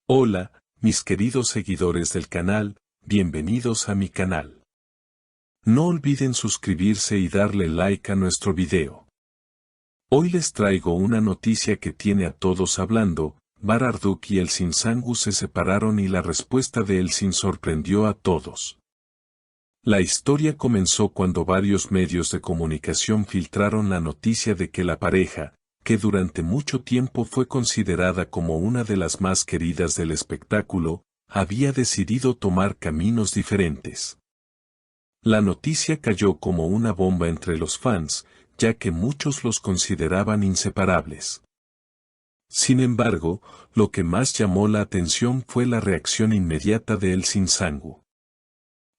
Hola, mis queridos seguidores del canal, bienvenidos a mi canal. No olviden suscribirse y darle like a nuestro video. Hoy les traigo una noticia que tiene a todos hablando. Bar Arduk y Elçin Sangu se separaron y la respuesta de Elçin sorprendió a todos. La historia comenzó cuando varios medios de comunicación filtraron la noticia de que la pareja, que durante mucho tiempo fue considerada como una de las más queridas del espectáculo, había decidido tomar caminos diferentes. La noticia cayó como una bomba entre los fans, ya que muchos los consideraban inseparables. Sin embargo, lo que más llamó la atención fue la reacción inmediata de Elçin Sangu.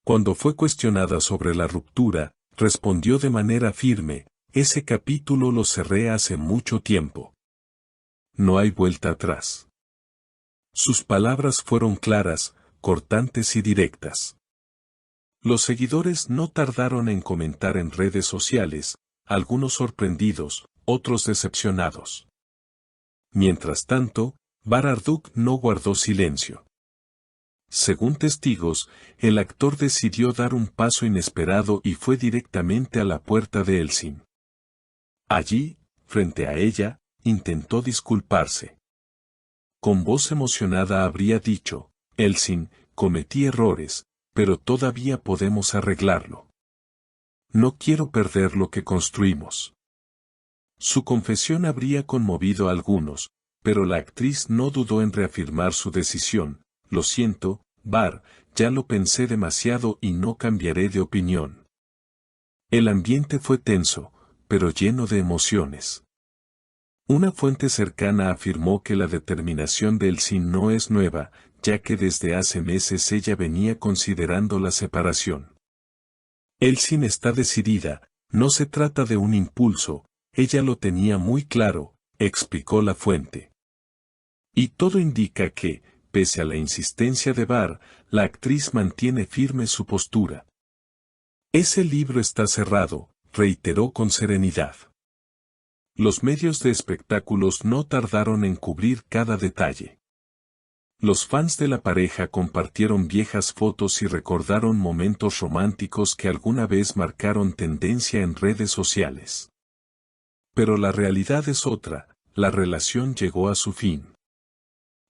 Cuando fue cuestionada sobre la ruptura, respondió de manera firme: ese capítulo lo cerré hace mucho tiempo. No hay vuelta atrás. Sus palabras fueron claras, cortantes y directas. Los seguidores no tardaron en comentar en redes sociales, algunos sorprendidos, otros decepcionados. Mientras tanto, Bar Arduk no guardó silencio. Según testigos, el actor decidió dar un paso inesperado y fue directamente a la puerta de Elçin. Allí, frente a ella, intentó disculparse. Con voz emocionada habría dicho: Elçin, cometí errores, pero todavía podemos arreglarlo. No quiero perder lo que construimos. Su confesión habría conmovido a algunos, pero la actriz no dudó en reafirmar su decisión: lo siento, Bar, ya lo pensé demasiado y no cambiaré de opinión. El ambiente fue tenso, pero lleno de emociones. Una fuente cercana afirmó que la determinación de Elçin no es nueva, ya que desde hace meses ella venía considerando la separación. Elçin está decidida, no se trata de un impulso, ella lo tenía muy claro, explicó la fuente. Y todo indica que, pese a la insistencia de Bar, la actriz mantiene firme su postura. Ese libro está cerrado, reiteró con serenidad. Los medios de espectáculos no tardaron en cubrir cada detalle. Los fans de la pareja compartieron viejas fotos y recordaron momentos románticos que alguna vez marcaron tendencia en redes sociales. Pero la realidad es otra: la relación llegó a su fin.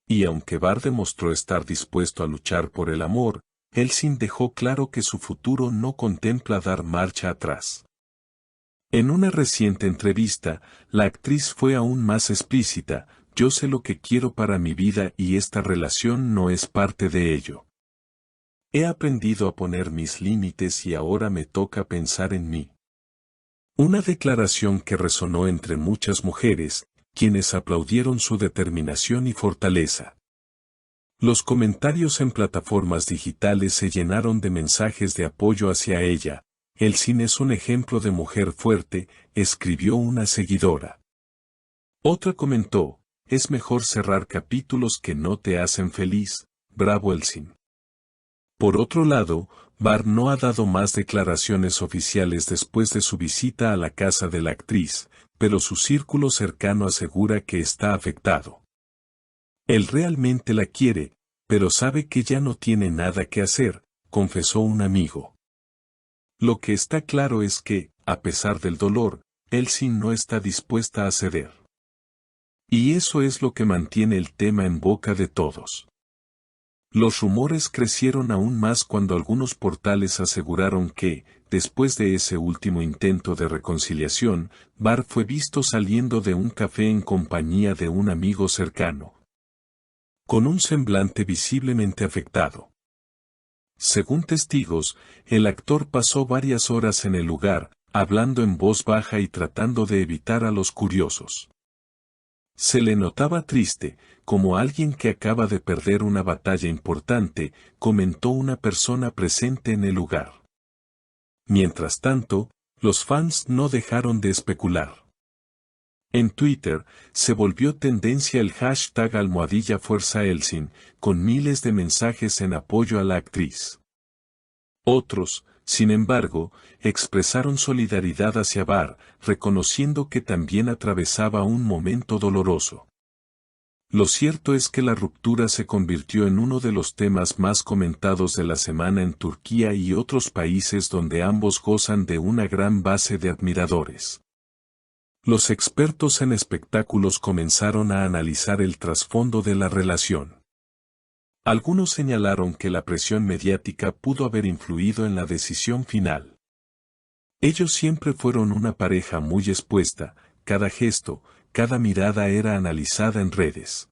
Y aunque Bar demostró estar dispuesto a luchar por el amor, Elçin dejó claro que su futuro no contempla dar marcha atrás. En una reciente entrevista, la actriz fue aún más explícita: yo sé lo que quiero para mi vida y esta relación no es parte de ello. He aprendido a poner mis límites y ahora me toca pensar en mí. Una declaración que resonó entre muchas mujeres, quienes aplaudieron su determinación y fortaleza. Los comentarios en plataformas digitales se llenaron de mensajes de apoyo hacia ella. Elçin es un ejemplo de mujer fuerte, escribió una seguidora. Otra comentó: es mejor cerrar capítulos que no te hacen feliz, bravo Elçin. Por otro lado, Bar no ha dado más declaraciones oficiales después de su visita a la casa de la actriz, pero su círculo cercano asegura que está afectado. Él realmente la quiere, pero sabe que ya no tiene nada que hacer, confesó un amigo. Lo que está claro es que, a pesar del dolor, Elçin no está dispuesta a ceder. Y eso es lo que mantiene el tema en boca de todos. Los rumores crecieron aún más cuando algunos portales aseguraron que, después de ese último intento de reconciliación, Bar fue visto saliendo de un café en compañía de un amigo cercano, con un semblante visiblemente afectado. Según testigos, el actor pasó varias horas en el lugar, hablando en voz baja y tratando de evitar a los curiosos. Se le notaba triste, como alguien que acaba de perder una batalla importante, comentó una persona presente en el lugar. Mientras tanto, los fans no dejaron de especular. En Twitter, se volvió tendencia el hashtag #FuerzaElçin, con miles de mensajes en apoyo a la actriz. Otros, sin embargo, expresaron solidaridad hacia Bar, reconociendo que también atravesaba un momento doloroso. Lo cierto es que la ruptura se convirtió en uno de los temas más comentados de la semana en Turquía y otros países donde ambos gozan de una gran base de admiradores. Los expertos en espectáculos comenzaron a analizar el trasfondo de la relación. Algunos señalaron que la presión mediática pudo haber influido en la decisión final. Ellos siempre fueron una pareja muy expuesta, cada gesto, cada mirada era analizada en redes.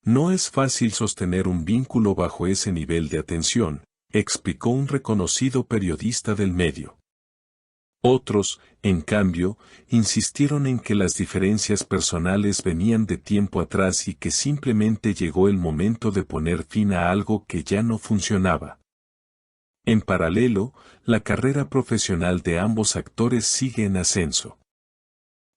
No es fácil sostener un vínculo bajo ese nivel de atención, explicó un reconocido periodista del medio. Otros, en cambio, insistieron en que las diferencias personales venían de tiempo atrás y que simplemente llegó el momento de poner fin a algo que ya no funcionaba. En paralelo, la carrera profesional de ambos actores sigue en ascenso.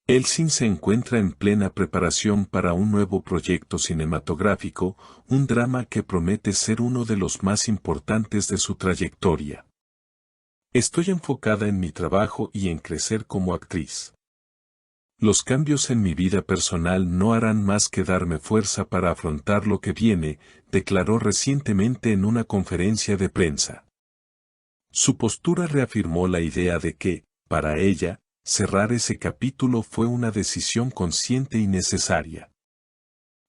Elçin se encuentra en plena preparación para un nuevo proyecto cinematográfico, un drama que promete ser uno de los más importantes de su trayectoria. Estoy enfocada en mi trabajo y en crecer como actriz. Los cambios en mi vida personal no harán más que darme fuerza para afrontar lo que viene, declaró recientemente en una conferencia de prensa. Su postura reafirmó la idea de que, para ella, cerrar ese capítulo fue una decisión consciente y necesaria.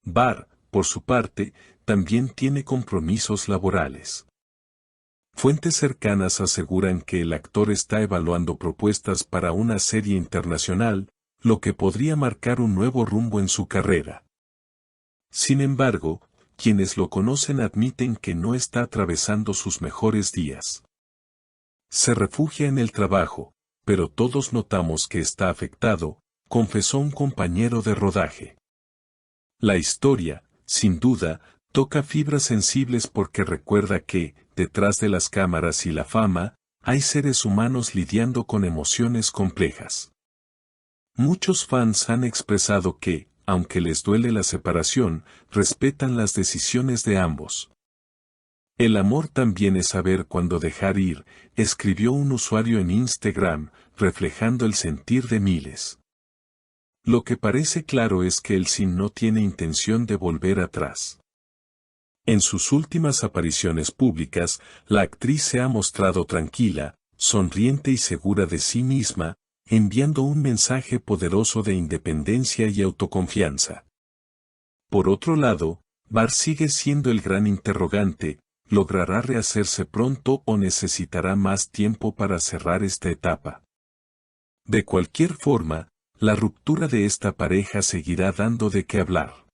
Bahar, por su parte, también tiene compromisos laborales. Fuentes cercanas aseguran que el actor está evaluando propuestas para una serie internacional, lo que podría marcar un nuevo rumbo en su carrera. Sin embargo, quienes lo conocen admiten que no está atravesando sus mejores días. Se refugia en el trabajo, pero todos notamos que está afectado, confesó un compañero de rodaje. La historia, sin duda, toca fibras sensibles porque recuerda que, detrás de las cámaras y la fama, hay seres humanos lidiando con emociones complejas. Muchos fans han expresado que, aunque les duele la separación, respetan las decisiones de ambos. El amor también es saber cuándo dejar ir, escribió un usuario en Instagram, reflejando el sentir de miles. Lo que parece claro es que Elçin no tiene intención de volver atrás. En sus últimas apariciones públicas, la actriz se ha mostrado tranquila, sonriente y segura de sí misma, enviando un mensaje poderoso de independencia y autoconfianza. Por otro lado, Bahar sigue siendo el gran interrogante, ¿logrará rehacerse pronto o necesitará más tiempo para cerrar esta etapa? De cualquier forma, la ruptura de esta pareja seguirá dando de qué hablar.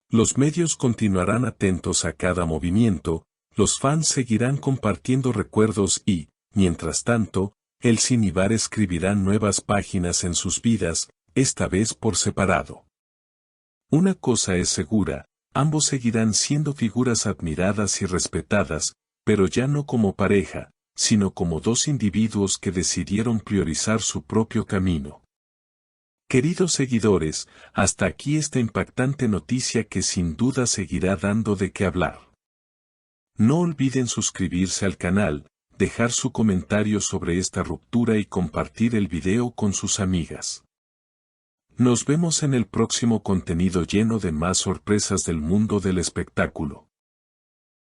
Los medios continuarán atentos a cada movimiento, los fans seguirán compartiendo recuerdos y, mientras tanto, Elçin y Bahar escribirán nuevas páginas en sus vidas, esta vez por separado. Una cosa es segura, ambos seguirán siendo figuras admiradas y respetadas, pero ya no como pareja, sino como dos individuos que decidieron priorizar su propio camino. Queridos seguidores, hasta aquí esta impactante noticia que sin duda seguirá dando de qué hablar. No olviden suscribirse al canal, dejar su comentario sobre esta ruptura y compartir el video con sus amigas. Nos vemos en el próximo contenido lleno de más sorpresas del mundo del espectáculo.